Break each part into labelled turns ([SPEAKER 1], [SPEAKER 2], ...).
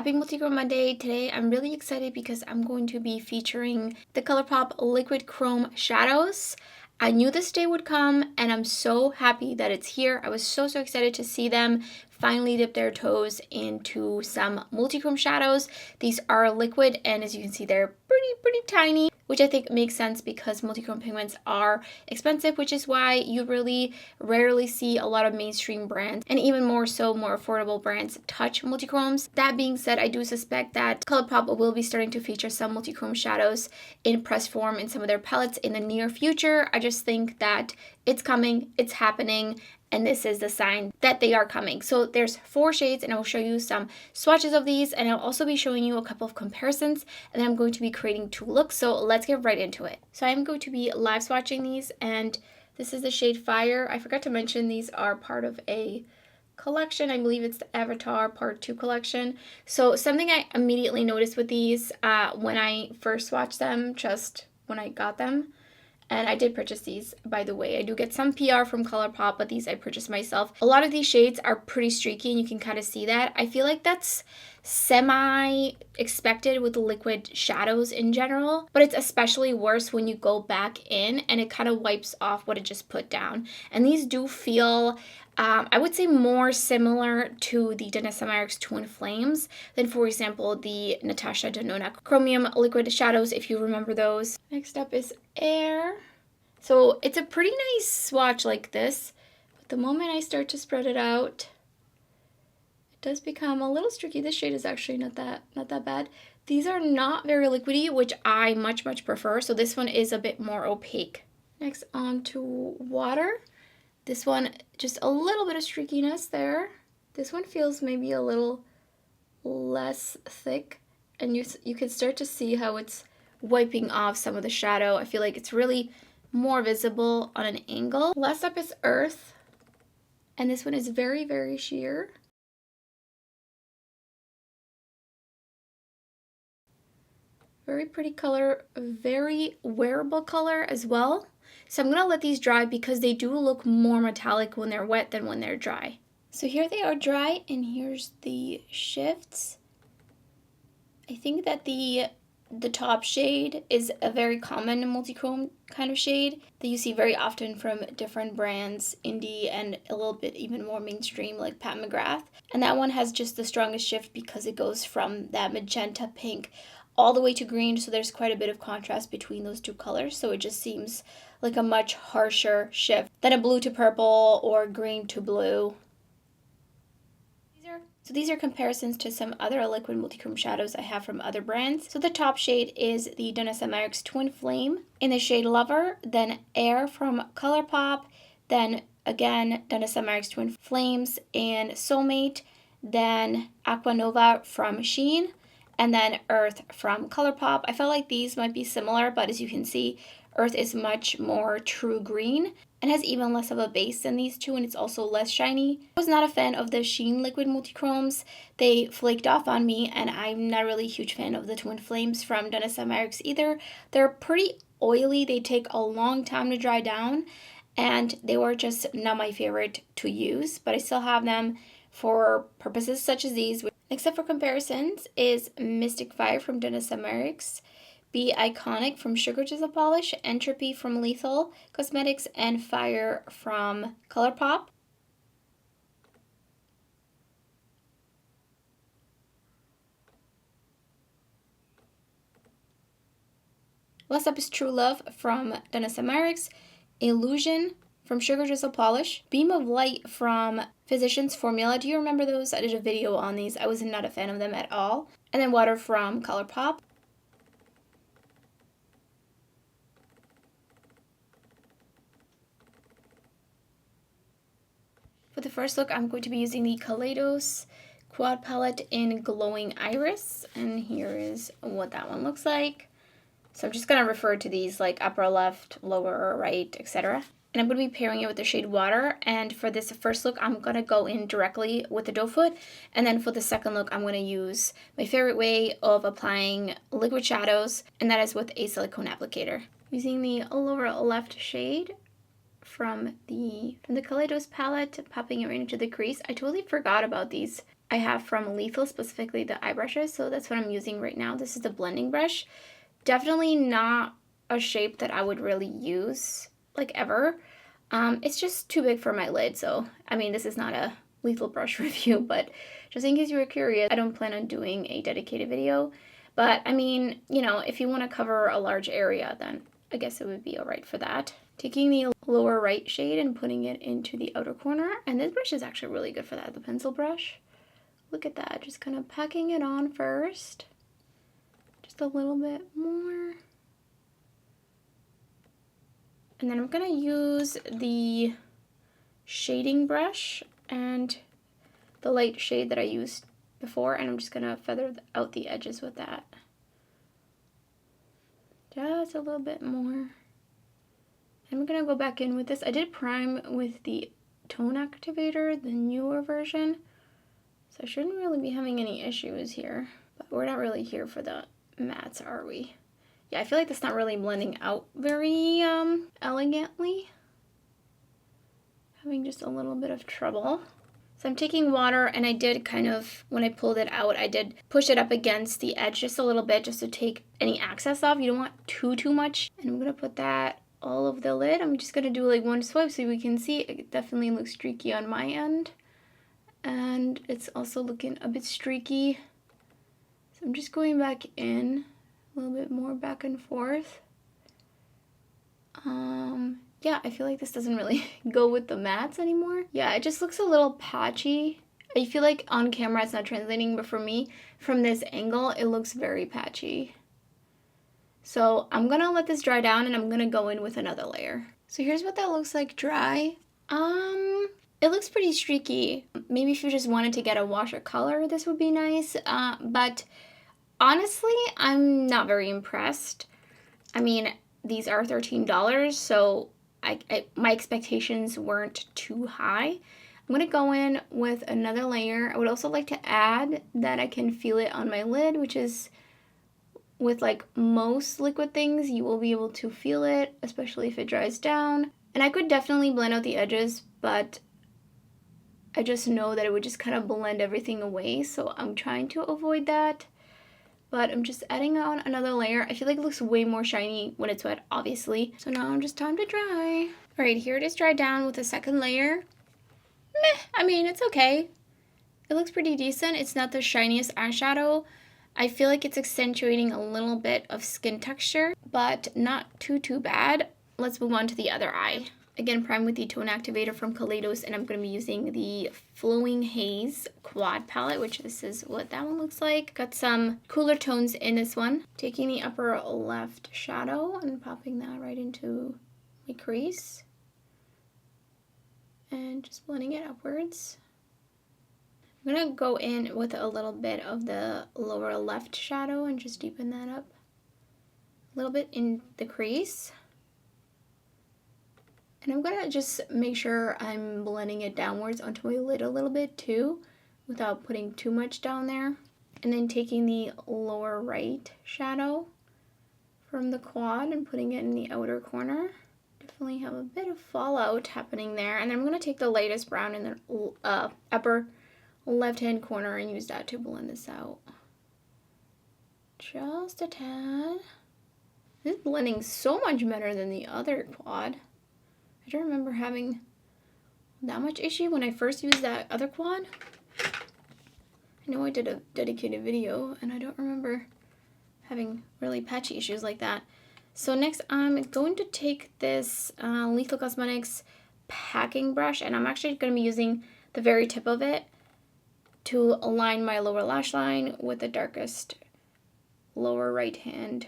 [SPEAKER 1] Happy Multichrome Monday. Today I'm really excited because I'm going to be featuring the Colourpop Liquid Chrome shadows. I knew this day would come and I'm so happy that it's here. I was so excited to see them finally dip their toes into some multichrome shadows. These are liquid and as you can see they're pretty tiny, which I think makes sense because multichrome pigments are expensive, which is why you really rarely see a lot of mainstream brands and even more so more affordable brands touch multichromes. That being said, I do suspect that Colourpop will be starting to feature some multichrome shadows in press form in some of their palettes in the near future. I just think that it's coming, it's happening, and this is the sign that they are coming. So there's 4 shades and I'll show you some swatches of these and I'll also be showing you a couple of comparisons and then I'm going to be creating 2 looks. So let's get right into it. So I'm going to be live swatching these and this is the shade Fire. I forgot to mention these are part of a collection. I believe it's the Avatar Part 2 collection. So something I immediately noticed with these when I first swatched them, just when I got them, and I did purchase these, by the way. I do get some PR from Colourpop, but these I purchased myself. A lot of these shades are pretty streaky, and you can kind of see that. I feel like that's semi-expected with liquid shadows in general, but it's especially worse when you go back in and it kind of wipes off what it just put down. And these do feel, I would say, more similar to the Devinah Twin Flames than, for example, the Natasha Denona Chromium Liquid Shadows, if you remember those. Next up is Air. So it's a pretty nice swatch like this, but the moment I start to spread it out, it does become a little streaky. This shade is actually not that bad. These are not very liquidy, which I much prefer, so this one is a bit more opaque. Next, on to Water. This one, just a little bit of streakiness there. This one feels maybe a little less thick, and you can start to see how it's wiping off some of the shadow. I feel like it's really more visible on an angle. Last up is Earth, and this one is very sheer. Very pretty color, very wearable color as well. So I'm going to let these dry because they do look more metallic when they're wet than when they're dry. So here they are dry, and here's the shifts. I think that the top shade is a very common multichrome kind of shade that you see very often from different brands, indie and a little bit even more mainstream like Pat McGrath. And that one has just the strongest shift because it goes from that magenta pink all the way to green, so there's quite a bit of contrast between those 2 colors, so it just seems like a much harsher shift than a blue to purple or green to blue. So these are comparisons to some other liquid multichrome shadows I have from other brands. So the top shade is the Devinah Twin Flame in the shade Lover, then Air from Colourpop, then again Devinah Twin Flames and Soulmate, then Aquanova from Shein, and then Earth from Colourpop. I felt like these might be similar, but as you can see, Earth is much more true green and has even less of a base than these 2, and it's also less shiny. I was not a fan of the Shein liquid multichromes. They flaked off on me, and I'm not really a huge fan of the Twin Flames from Devinah either. They're pretty oily. They take a long time to dry down, and they were just not my favorite to use, but I still have them for purposes such as these. Next up for comparisons is Mystic Fire from Devinah, Be Iconic from Sugar Drizzle Polish, Entropy from Lethal Cosmetics, and Fire from Colourpop. Last up is True Love from Devinah, Illusion from Sugar Drizzle Polish, Beam of Light from Physicians Formula. Do you remember those? I did a video on these. I was not a fan of them at all. And then Water from Colourpop. For the first look, I'm going to be using the Kaleidos Quad Palette in Glowing Iris. And here is what that one looks like. So I'm just going to refer to these like upper left, lower right, etc. And I'm going to be pairing it with the shade Water. And for this first look, I'm going to go in directly with the doe foot. And then for the second look, I'm going to use my favorite way of applying liquid shadows, and that is with a silicone applicator. Using the lower left shade from the Kaleidos palette, popping it right into the crease. I totally forgot about these I have from Lethal, specifically the eye brushes. So that's what I'm using right now. This is the blending brush. Definitely not a shape that I would really use, like, ever. It's just too big for my lid. So, I mean, this is not a Lethal brush review, but just in case you were curious, I don't plan on doing a dedicated video. But, I mean, you know, if you want to cover a large area, then I guess it would be alright for that. Taking the lower right shade and putting it into the outer corner. And this brush is actually really good for that, the pencil brush. Look at that, just kind of packing it on first. Just a little bit more. And then I'm going to use the shading brush and the light shade that I used before, and I'm just going to feather out the edges with that. Just a little bit more. I'm going to go back in with this. I did prime with the tone activator, the newer version, so I shouldn't really be having any issues here. But we're not really here for the mattes, are we? Yeah, I feel like that's not really blending out very elegantly. Having just a little bit of trouble. So I'm taking water, and I did kind of, when I pulled it out, I did push it up against the edge just a little bit just to take any excess off. You don't want too much. And I'm going to put that all over the lid. I'm just going to do like one swipe so we can see. It definitely looks streaky on my end. And it's also looking a bit streaky. So I'm just going back in a little bit more back and forth. Yeah, I feel like this doesn't really go with the mattes anymore. Yeah, it just looks a little patchy. I feel like on camera it's not translating, but for me, from this angle, it looks very patchy. So I'm gonna let this dry down and I'm gonna go in with another layer. So here's what that looks like dry. It looks pretty streaky. Maybe if you just wanted to get a wash of color, this would be nice. But honestly, I'm not very impressed. I mean, these are $13, so my expectations weren't too high. I'm going to go in with another layer. I would also like to add that I can feel it on my lid, which is with like most liquid things, you will be able to feel it, especially if it dries down. And I could definitely blend out the edges, but I just know that it would just kind of blend everything away, so I'm trying to avoid that. But I'm just adding on another layer. I feel like it looks way more shiny when it's wet, obviously. So now I'm just time to dry. All right, here it is dried down with a second layer. Meh, I mean, it's okay. It looks pretty decent. It's not the shiniest eyeshadow. I feel like it's accentuating a little bit of skin texture, but not too bad. Let's move on to the other eye. Again, prime with the tone activator from Kaleidos, and I'm going to be using the Flowing Haze Quad palette, which this is what that one looks like. Got some cooler tones in this one. Taking the upper left shadow and popping that right into my crease. And just blending it upwards. I'm going to go in with a little bit of the lower left shadow and just deepen that up a little bit in the crease. And I'm going to just make sure I'm blending it downwards onto my lid a little bit too, without putting too much down there. And then taking the lower right shadow from the quad and putting it in the outer corner. Definitely have a bit of fallout happening there. And then I'm going to take the lightest brown in the upper left-hand corner and use that to blend this out. Just a tad. This is blending so much better than the other quad. I don't remember having that much issue when I first used that other quad. I know I did a dedicated video and I don't remember having really patchy issues like that. So next I'm going to take this Lethal Cosmetics packing brush, and I'm actually going to be using the very tip of it to align my lower lash line with the darkest lower right hand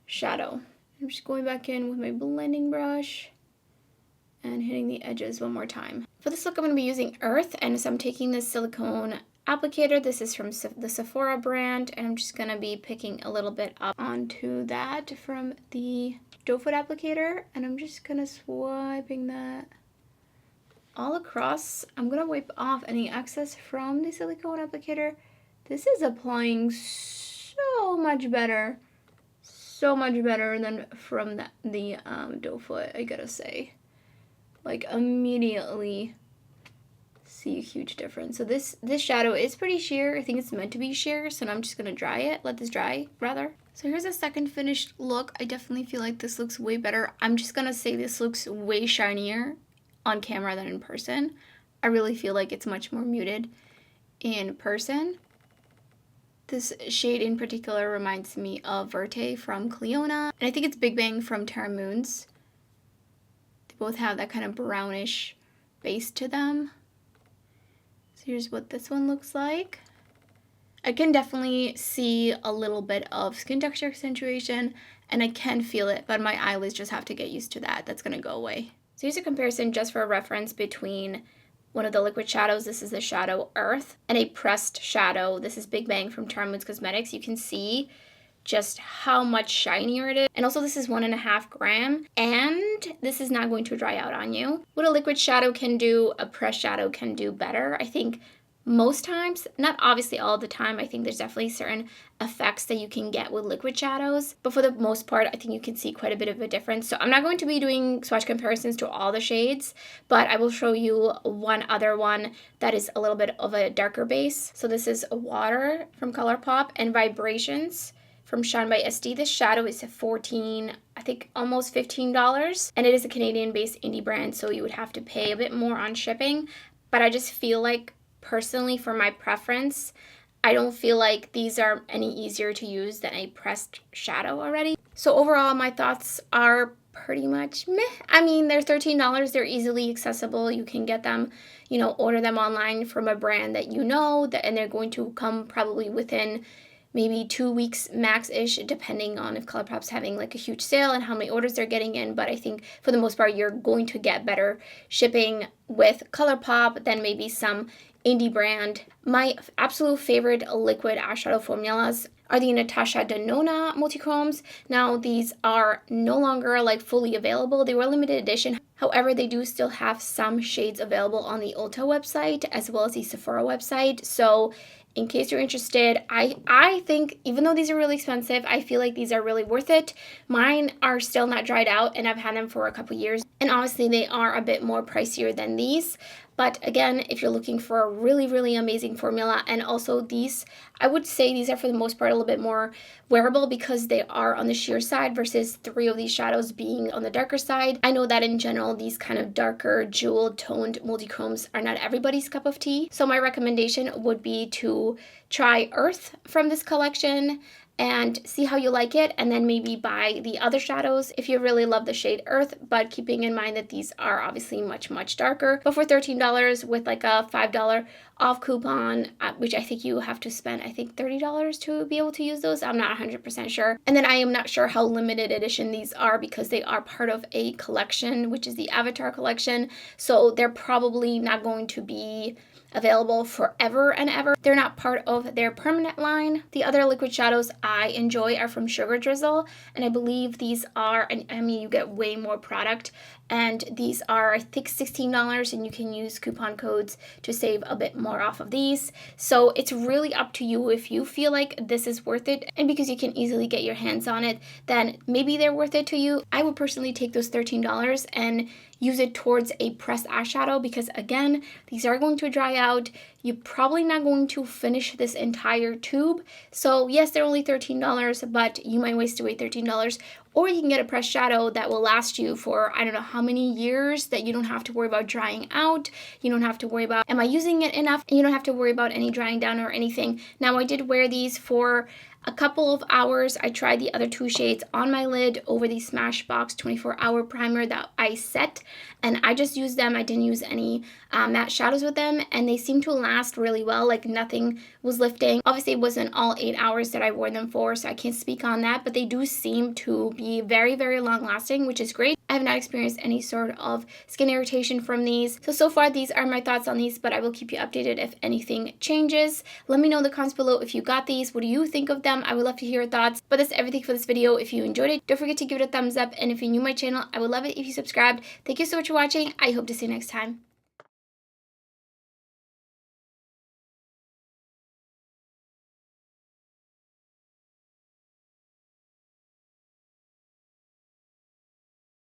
[SPEAKER 1] shadow. I'm just going back in with my blending brush and hitting the edges one more time. For this look, I'm going to be using Earth, and so I'm taking this silicone applicator. This is from the Sephora brand, and I'm just going to be picking a little bit up onto that from the doe foot applicator, and I'm just going to swiping that all across. I'm going to wipe off any excess from the silicone applicator. This is applying so much better than from the doe foot, I gotta say. Like, immediately see a huge difference. So this shadow is pretty sheer. I think it's meant to be sheer, so now I'm just going to let this dry rather. So here's a second finished look. I definitely feel like this looks way better. I'm just going to say this looks way shinier on camera than in person. I really feel like it's much more muted in person. This shade in particular reminds me of Verte from Clionadh, and I think it's Big Bang from Terra. They both have that kind of brownish base to them. So here's what this one looks like. I can definitely see a little bit of skin texture accentuation, and I can feel it, but my eyelids just have to get used to that. That's going to go away. So here's a comparison just for a reference between one of the liquid shadows. This is the shadow Earth, and a pressed shadow. This is Big Bang from Terra Cosmetics. You can see just how much shinier it is. And also this is 1.5 gram, and this is not going to dry out on you. What a liquid shadow can do, a pressed shadow can do better. I think most times, not obviously all the time, I think there's definitely certain effects that you can get with liquid shadows, but for the most part, I think you can see quite a bit of a difference. So I'm not going to be doing swatch comparisons to all the shades, but I will show you one other one that is a little bit of a darker base. So this is Water from Colourpop and Vibrations from ShineBySD. This shadow is $14, I think almost $15, and it is a Canadian-based indie brand, so you would have to pay a bit more on shipping, but I just feel like personally, for my preference, I don't feel like these are any easier to use than a pressed shadow already. So overall, my thoughts are pretty much meh. I mean, they're $13. They're easily accessible. You can get them, you know, order them online from a brand that you know, and they're going to come probably within maybe 2 weeks max-ish, depending on if Colourpop's having like a huge sale and how many orders they're getting in. But I think for the most part, you're going to get better shipping with Colourpop than maybe some indie brand. My absolute favorite liquid eyeshadow formulas are the Natasha Denona Multichromes. Now these are no longer like fully available. They were limited edition. However, they do still have some shades available on the Ulta website as well as the Sephora website. So in case you're interested, I think even though these are really expensive, I feel like these are really worth it. Mine are still not dried out, and I've had them for a couple years. And obviously they are a bit more pricier than these. But again, if you're looking for a really, really amazing formula, and also these, I would say these are for the most part a little bit more wearable because they are on the sheer side versus 3 of these shadows being on the darker side. I know that in general, these kind of darker jeweled toned multichromes are not everybody's cup of tea. So my recommendation would be to try Earth from this collection and see how you like it, and then maybe buy the other shadows if you really love the shade Earth, but keeping in mind that these are obviously much, much darker. But for $13 with like a $5 off coupon, which I think you have to spend, I think $30 to be able to use those. I'm not 100% sure. And then I am not sure how limited edition these are because they are part of a collection, which is the Avatar collection. So they're probably not going to be available forever and ever. They're not part of their permanent line. The other liquid shadows I enjoy are from Sugar Drizzle, and I believe these are, and I mean, you get way more product, and these are I think $16, and you can use coupon codes to save a bit more off of these. So it's really up to you if you feel like this is worth it, and because you can easily get your hands on it, then maybe they're worth it to you. I would personally take those $13 and use it towards a pressed eyeshadow because again, these are going to dry out. You're probably not going to finish this entire tube. So yes, they're only $13, but you might waste away $13. Or you can get a pressed shadow that will last you for I don't know how many years, that you don't have to worry about drying out. You don't have to worry about, am I using it enough? And you don't have to worry about any drying down or anything. Now I did wear these for a couple of hours. I tried the other 2 shades on my lid over the Smashbox 24-hour primer that I set, and I just used them. I didn't use any matte shadows with them, and they seem to last really well. Like nothing was lifting. Obviously, it wasn't all 8 hours that I wore them for, so I can't speak on that, but they do seem to be very, very long lasting, which is great. I have not experienced any sort of skin irritation from these. So far, these are my thoughts on these, but I will keep you updated if anything changes. Let me know in the comments below if you got these. What do you think of them? I would love to hear your thoughts. But that's everything for this video. If you enjoyed it, don't forget to give it a thumbs up. And if you're new to my channel, I would love it if you subscribed. Thank you so much for watching. I hope to see you next time.